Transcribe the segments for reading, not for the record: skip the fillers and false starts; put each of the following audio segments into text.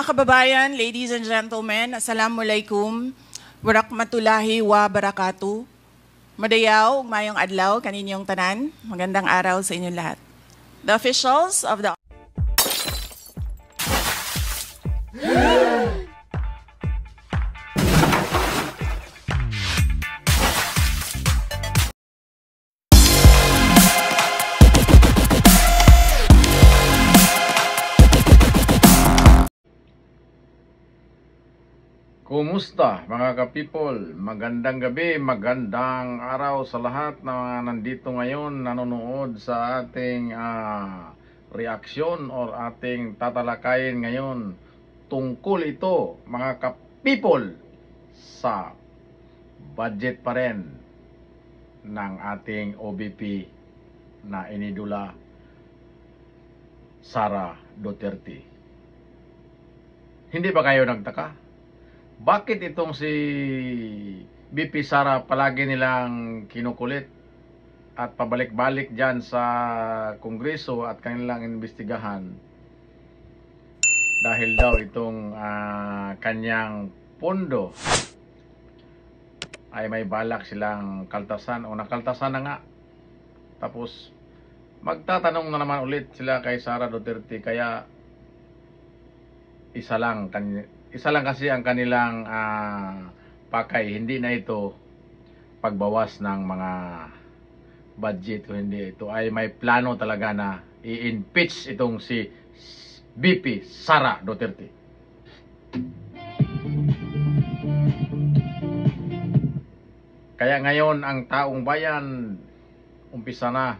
Mga kababayan, ladies and gentlemen, assalamualaikum, warakmatullahi wa barakatuh. Madayaw, mayong adlaw, kaninyong tanan. Magandang araw sa inyong lahat. The officials of the Kumusta mga ka-people? Magandang gabi, magandang araw sa lahat na nandito ngayon nanonood sa ating reaksyon or ating tatalakayin ngayon. Tungkol ito mga ka-people sa budget pa rin ng ating OBP na inidula Sara Duterte. Hindi ba kayo nagtaka? Bakit itong si BP Sara palagi nilang kinukulit at pabalik-balik dyan sa Kongreso at kanilang investigahan? Dahil daw itong kanyang pondo ay may balak silang kaltasan o nakaltasan na nga. Tapos magtatanong na naman ulit sila kay Sara Duterte, kaya isa lang kasi ang kanilang pakay. Hindi na ito pagbawas ng mga budget o hindi. Ito ay may plano talaga na i-impeach itong si BP Sara Duterte. Kaya ngayon ang taong bayan umpisa na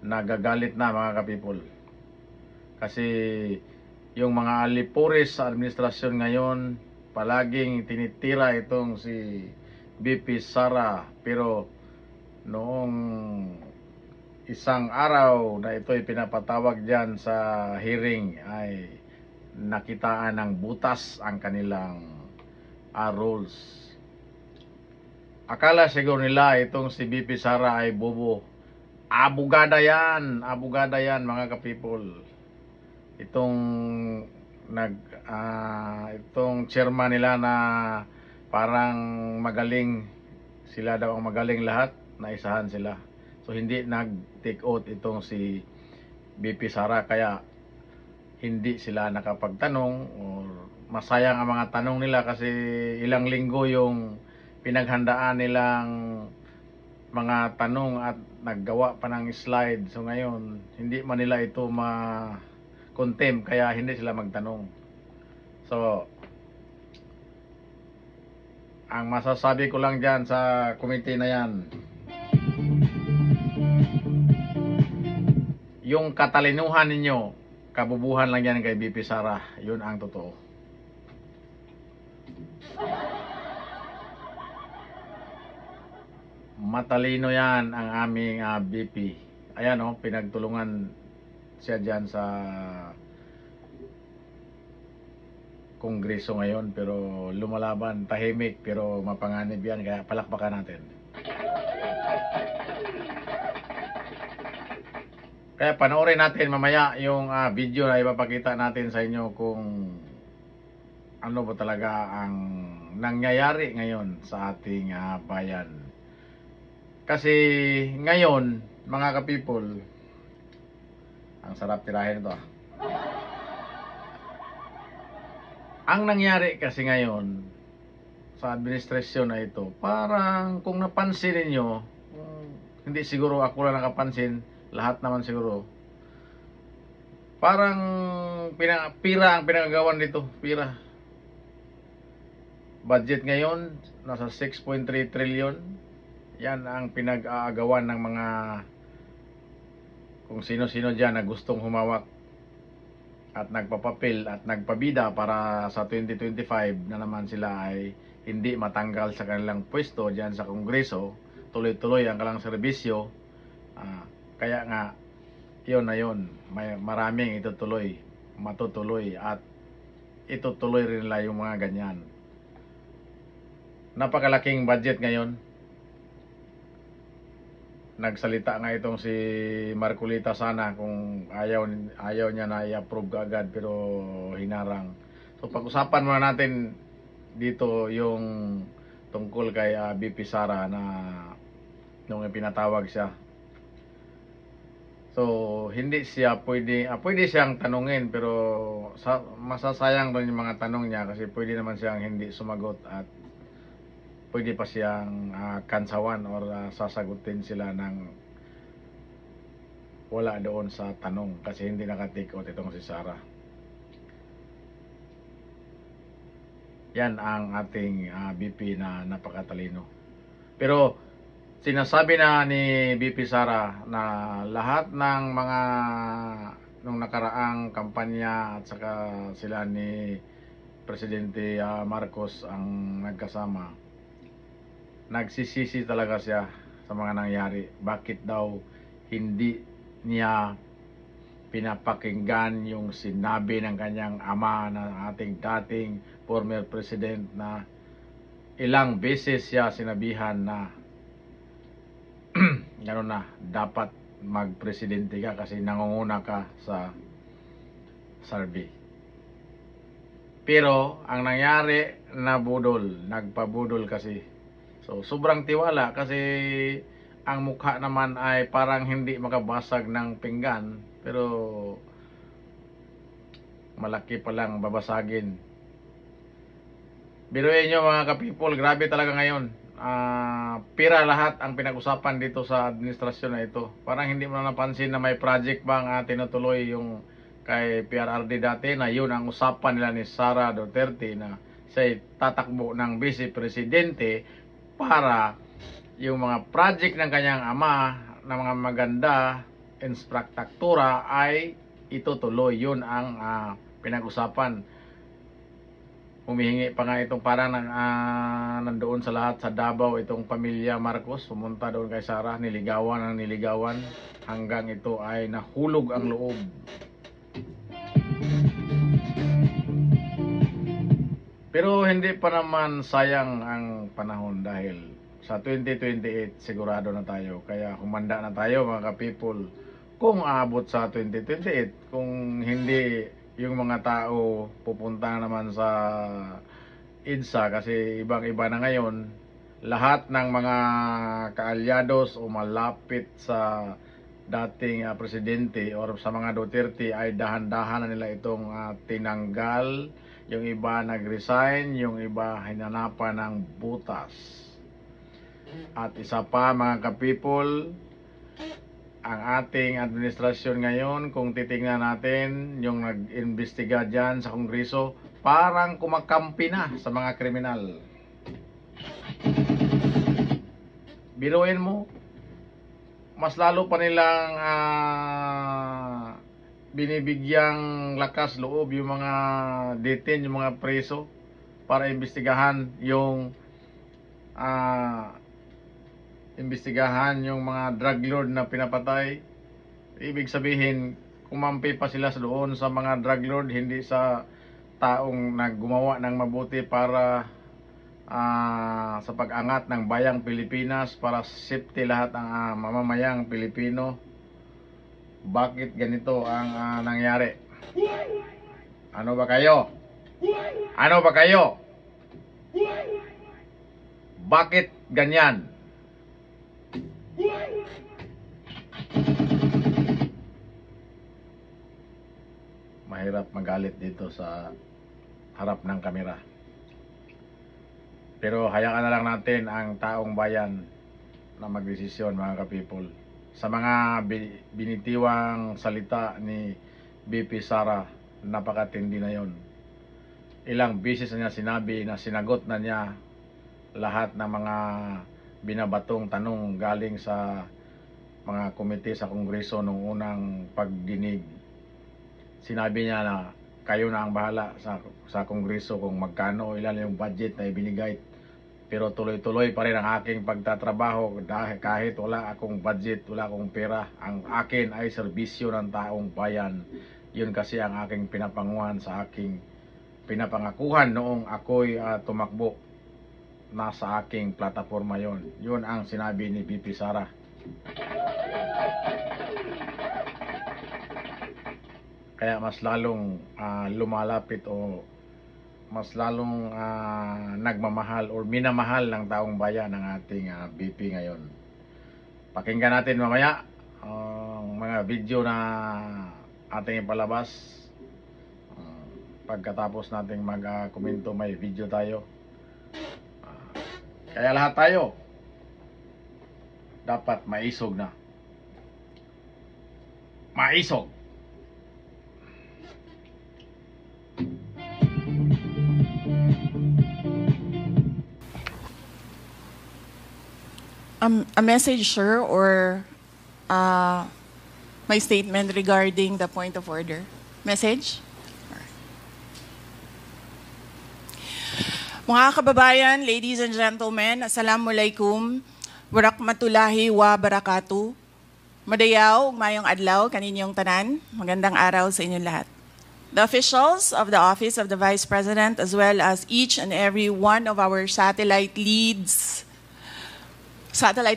nagagalit na mga ka-people. Kasi yung mga alipuris sa administrasyon ngayon, palaging tinitira itong si BP Sara. Pero noong isang araw na ito'y pinapatawag dyan sa hearing, ay nakitaan ng butas ang kanilang rules. Akala siguro nila itong si BP Sara ay bobo. Abogada yan mga ka-people. Itong chairman nila na parang magaling, sila daw ang magaling lahat, naisahan sila. So hindi nag-take out itong si BP Sara, kaya hindi sila nakapagtanong or masayang ang mga tanong nila kasi ilang linggo yung pinaghandaan nilang mga tanong at naggawa pa ng slide. So ngayon hindi man nila ito contempt, kaya hindi sila magtanong. So ang masasabi ko lang dyan sa committee na yan, yung katalinuhan ninyo, kabubuhan lang yan kay BP Sara. Yun ang totoo. Matalino yan ang aming BP. Ayan o, pinagtulungan siya dyan sa Kongreso ngayon, pero lumalaban, tahimik, pero mapanganib yan, kaya palakpakan natin. Kaya panoorin natin mamaya yung video na ipapakita natin sa inyo kung ano ba talaga ang nangyayari ngayon sa ating bayan. Kasi ngayon mga ka-people, ang sarap tirahin ito. Ang nangyari kasi ngayon sa administrasyon na ito, parang kung napansin niyo, hindi siguro ako lang nakapansin, lahat naman siguro, parang pira ang pinagagawan dito, pira. Budget ngayon nasa 6.3 trillion. Yan ang pinag-aagawan ng mga kung sino-sino dyan na gustong humawak at nagpapapil at nagpabida para sa 2025 na naman sila ay hindi matanggal sa kanilang pwesto dyan sa Kongreso. Tuloy-tuloy ang kalang serbisyo. Kaya nga, yun na yun. May maraming itutuloy, matutuloy at itutuloy rin nila yung mga ganyan. Napakalaking budget ngayon. nagsalita nga itong si Marcolita sana kung ayaw niya na i-approve agad pero hinarang. So pag-usapan muna natin dito yung tungkol kay BP Sara na nung pinatawag siya. So hindi siya pwede siyang tanungin pero masasayang doon yung mga tanong niya kasi pwede naman siyang hindi sumagot at pwede pa siyang kansawan or sasagutin sila ng wala doon sa tanong kasi hindi naka-take out itong si Sara. Yan ang ating BP na napakatalino. Pero sinasabi na ni BP Sara na lahat ng mga nung nakaraang kampanya at saka sila ni Presidente Marcos ang nagkasama, nagsisisi talaga siya sa mga nangyari. Bakit daw hindi niya pinapakinggan yung sinabi ng kanyang ama na ating dating former president na ilang beses siya sinabihan na gano'n na, dapat magpresidente ka kasi nangunguna ka sa survey. Pero ang nangyari, nagpabudol kasi. So, sobrang tiwala kasi ang mukha naman ay parang hindi makabasag ng pinggan. Pero, malaki palang babasagin. Biruin nyo mga ka-people, grabe talaga ngayon. Pira lahat ang pinag-usapan dito sa administrasyon na ito. Parang hindi mo na napansin na may project bang tinutuloy yung kay PRRD dati na yun ang usapan nila ni Sara Duterte na siya tatakbo ng vice presidente para yung mga project ng kanyang ama na mga maganda infrastruktura ay itutuloy. Yun ang pinag-usapan. Humihingi pa nga itong parang nandoon sa lahat sa Davao itong pamilya Marcos, pumunta doon kay Sara, niligawan hanggang ito ay nahulog ang loob. Pero hindi pa naman sayang ang panahon dahil sa 2028 sigurado na tayo. Kaya humanda na tayo mga ka-people kung aabot sa 2028. Kung hindi, yung mga tao pupunta naman sa EDSA kasi ibang-iba na ngayon. Lahat ng mga kaalyados o malapit sa dating presidente or sa mga Duterte ay dahan-dahan na nila itong tinanggal. Yung iba nag-resign, yung iba hinanapan ng butas. At isa pa mga ka-people, ang ating administrasyon ngayon, kung titingnan natin yung nag-imbestiga dyan sa Kongreso, parang kumakampi na sa mga kriminal. Biruin mo, mas lalo pa nilang binibigyang lakas loob yung mga detain, yung mga preso para imbestigahan yung mga drug lord na pinapatay. Ibig sabihin, kumampi pa sila doon sa mga drug lord, hindi sa taong naggumawa ng mabuti para sa pag-angat ng bayang Pilipinas, para safety lahat ng mamamayang Pilipino. Bakit ganito ang nangyari? Ano ba kayo? Ano ba kayo? Bakit ganyan? Mahirap magalit dito sa harap ng kamera. Pero hayaan na lang natin ang taong bayan na magdesisyon mga ka-people. Sa mga binitiwang salita ni BP Sara, napakatindi na yon. Ilang beses na niya sinabi na sinagot na niya lahat ng mga binabatong tanong galing sa mga komite sa Kongreso nung unang pagdinig. Sinabi niya na kayo na ang bahala sa Kongreso kung magkano, ilan yung budget na ibinigay. Pero tuloy-tuloy pa rin ang aking pagtatrabaho dahil kahit wala akong budget, wala akong pera. Ang akin ay serbisyo ng taong bayan. Yun kasi ang aking pinapanguhan sa aking pinapangakuhan noong ako'y tumakbo. Nasa aking plataforma yon. Yun ang sinabi ni BP Sara. Kaya mas lalong lumalapit o mas lalong nagmamahal o minamahal ng taong bayan ng ating BP ngayon. Pakinggan natin mamaya ang mga video na ating ipalabas. Pagkatapos nating mag-komento, may video tayo. Kaya lahat tayo dapat maisog na. Maisog! A message, sir, or my statement regarding the point of order? Message? Mga kababayan, ladies and gentlemen, Assalamualaikum, Warahmatullahi Wabarakatuh. Madayaw, mayong adlaw, kaninyong tanan. Magandang araw sa inyong lahat. The officials of the Office of the Vice President, as well as each and every one of our satellite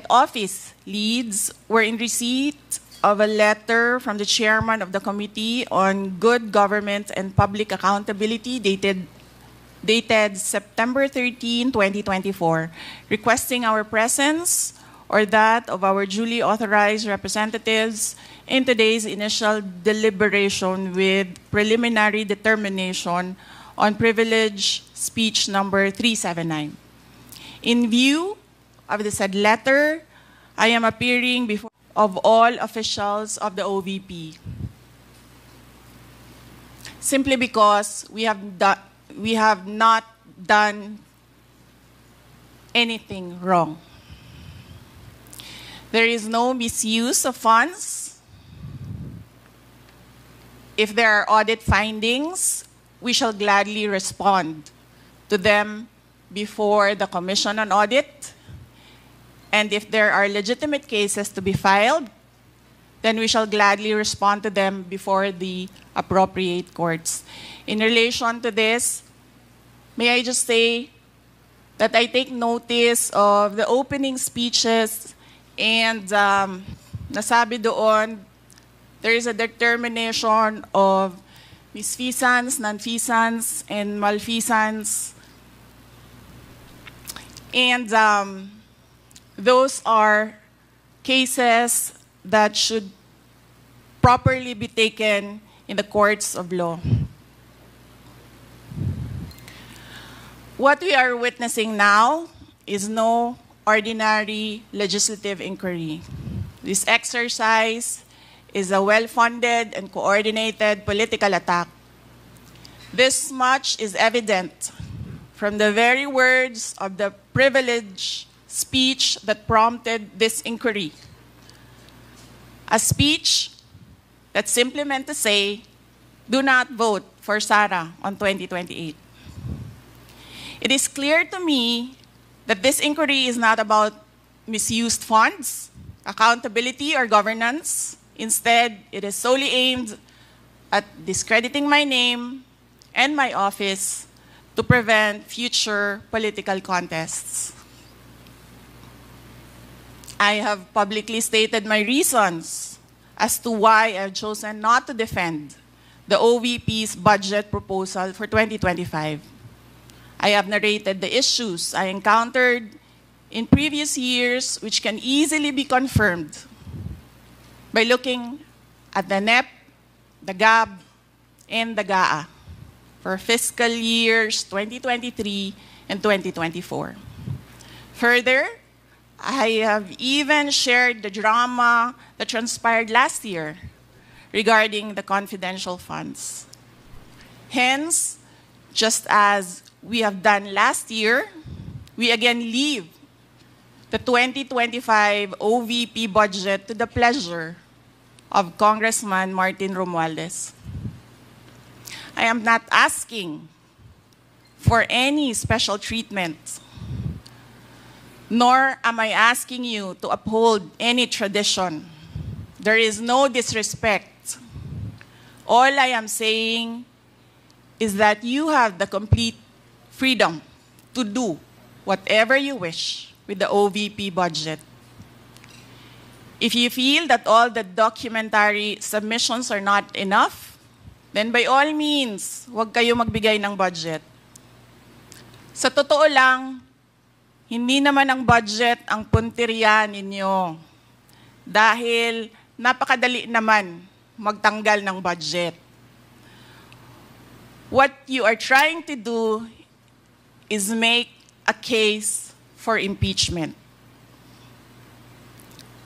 office leads, were in receipt of a letter from the chairman of the Committee on Good Government and Public Accountability dated September 13, 2024, requesting our presence or that of our duly authorized representatives in today's initial deliberation with preliminary determination on privilege speech number 379. In view of the said letter, I am appearing before of all officials of the OVP. Simply because we have not done anything wrong. There is no misuse of funds. If there are audit findings, we shall gladly respond to them before the Commission on Audit. And if there are legitimate cases to be filed, then we shall gladly respond to them before the appropriate courts. In relation to this, may I just say that I take notice of the opening speeches and nasabi doon, there is a determination of misfeasance, nonfeasance, and malfeasance. And those are cases that should properly be taken in the courts of law. What we are witnessing now is no ordinary legislative inquiry. This exercise is a well-funded and coordinated political attack. This much is evident from the very words of the privileged speech that prompted this inquiry. A speech that simply meant to say, do not vote for Sara on 2028. It is clear to me that this inquiry is not about misused funds, accountability, or governance. Instead, it is solely aimed at discrediting my name and my office to prevent future political contests. I have publicly stated my reasons as to why I've chosen not to defend the OVP's budget proposal for 2025. I have narrated the issues I encountered in previous years, which can easily be confirmed by looking at the NEP, the GAB, and the GAA for fiscal years 2023 and 2024. Further, I have even shared the drama that transpired last year regarding the confidential funds. Hence, just as we have done last year, we again leave the 2025 OVP budget to the pleasure of Congressman Martin Romualdez. I am not asking for any special treatment, nor am I asking you to uphold any tradition. There is no disrespect. All I am saying is that you have the complete freedom to do whatever you wish with the OVP budget. If you feel that all the documentary submissions are not enough, then by all means, huwag kayo magbigay ng budget. Sa totoo lang, hindi naman ang budget ang punteriya ninyo. Dahil napakadali naman magtanggal ng budget. What you are trying to do is make a case for impeachment.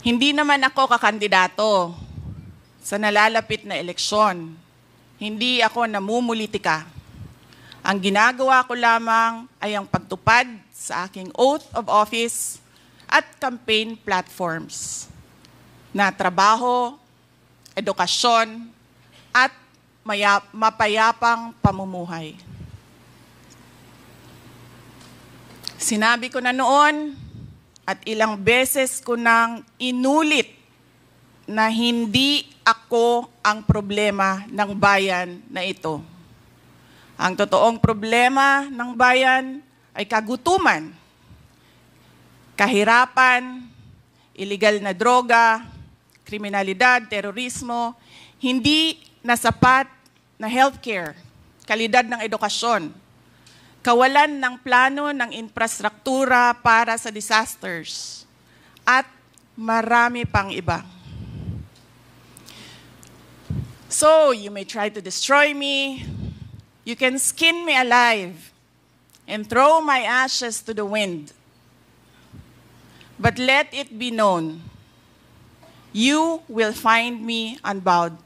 Hindi naman ako kakandidato sa nalalapit na eleksyon. Hindi ako namumulitika. Ang ginagawa ko lamang ay ang pagtupad sa aking oath of office at campaign platforms na trabaho, edukasyon, at mapayapang pamumuhay. Sinabi ko na noon at ilang beses ko nang inulit na hindi ako ang problema ng bayan na ito. Ang totoong problema ng bayan ay kagutuman, kahirapan, illegal na droga, kriminalidad, terorismo, hindi na sapat na healthcare, kalidad ng edukasyon, kawalan ng plano ng infrastruktura para sa disasters, at marami pang iba. So, you may try to destroy me, you can skin me alive, and throw my ashes to the wind. But let it be known, you will find me unbowed.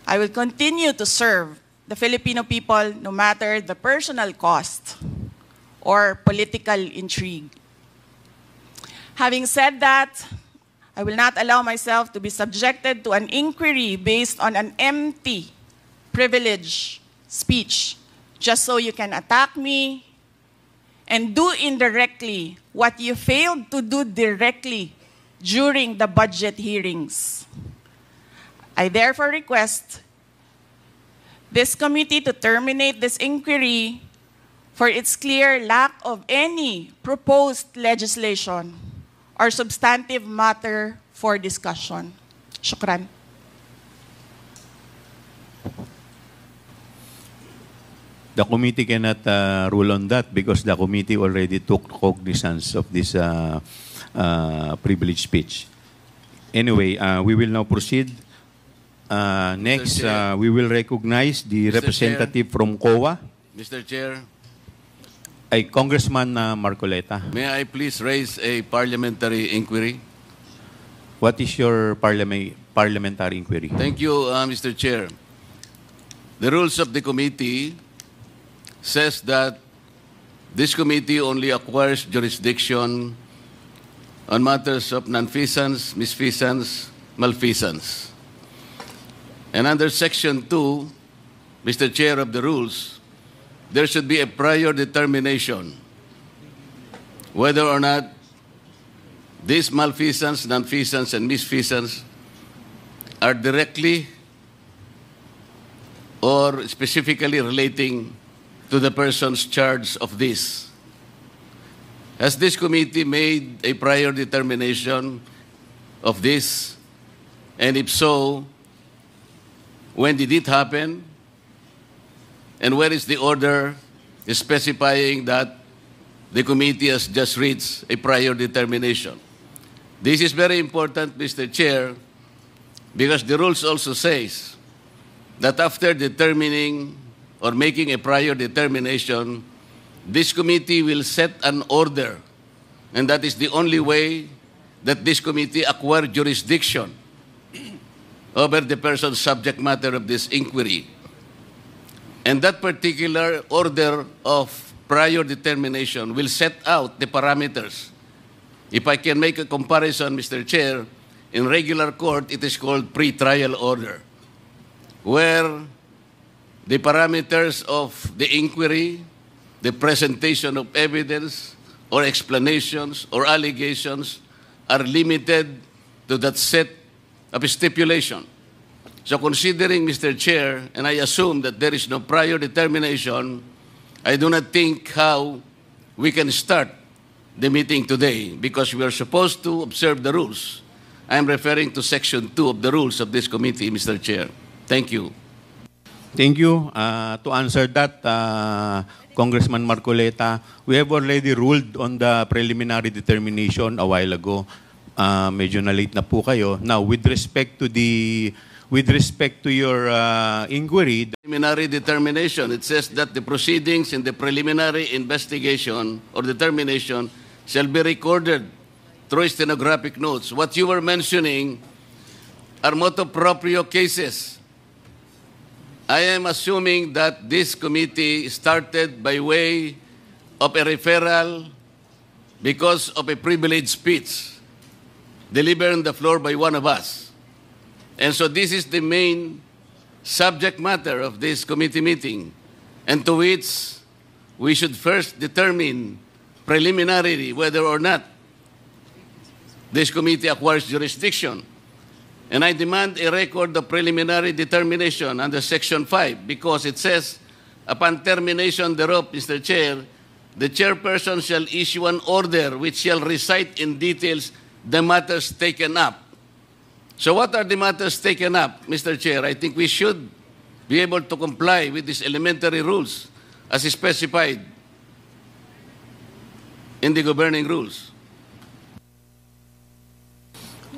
I will continue to serve the Filipino people no matter the personal cost or political intrigue. Having said that, I will not allow myself to be subjected to an inquiry based on an empty privilege speech just so you can attack me and do indirectly what you failed to do directly during the budget hearings. I therefore request this committee to terminate this inquiry for its clear lack of any proposed legislation or substantive matter for discussion. Shukran. The committee cannot rule on that because the committee already took cognizance of this privilege speech. Anyway, we will now proceed. Next, we will recognize the representative from COA. Mr. Chair, Congressman Marcoleta. may I please raise a parliamentary inquiry? What is your parliamentary inquiry? Thank you, Mr. Chair. The rules of the committee says that this committee only acquires jurisdiction on matters of nonfeasance, misfeasance, malfeasance. And under Section 2, Mr. Chair of the rules, there should be a prior determination whether or not these malfeasance, nonfeasance, and misfeasance are directly or specifically relating to the persons charged of this. Has this committee made a prior determination of this? And if so, when did it happen? And where is the order specifying that the committee has just reached a prior determination? This is very important, Mr. Chair, because the rules also says that after determining or making a prior determination, this committee will set an order, and that is the only way that this committee acquire jurisdiction over the person's subject matter of this inquiry. And that particular order of prior determination will set out the parameters. If I can make a comparison, Mr. Chair, in regular court, it is called pre-trial order, where the parameters of the inquiry, the presentation of evidence or explanations or allegations are limited to that set of stipulation. So considering, Mr. Chair, and I assume that there is no prior determination, I do not think how we can start the meeting today because we are supposed to observe the rules. I'm referring to Section 2 of the rules of this committee, Mr. Chair. Thank you. Thank you. To answer that, Congressman Marcoleta, we have already ruled on the preliminary determination a while ago. Medyo na-late na po kayo. Now, with respect to your inquiry, Preliminary determination, it says that the proceedings in the preliminary investigation or determination shall be recorded through stenographic notes. What you were mentioning are motu proprio cases. I am assuming that this committee started by way of a referral because of a privileged speech delivered on the floor by one of us. And so this is the main subject matter of this committee meeting, and to which we should first determine preliminarily whether or not this committee acquires jurisdiction. And I demand a record of preliminary determination under Section 5 because it says, upon termination thereof, Mr. Chair, the chairperson shall issue an order which shall recite in details the matters taken up. So what are the matters taken up, Mr. Chair? I think we should be able to comply with these elementary rules as specified in the governing rules.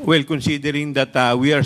well, considering that we are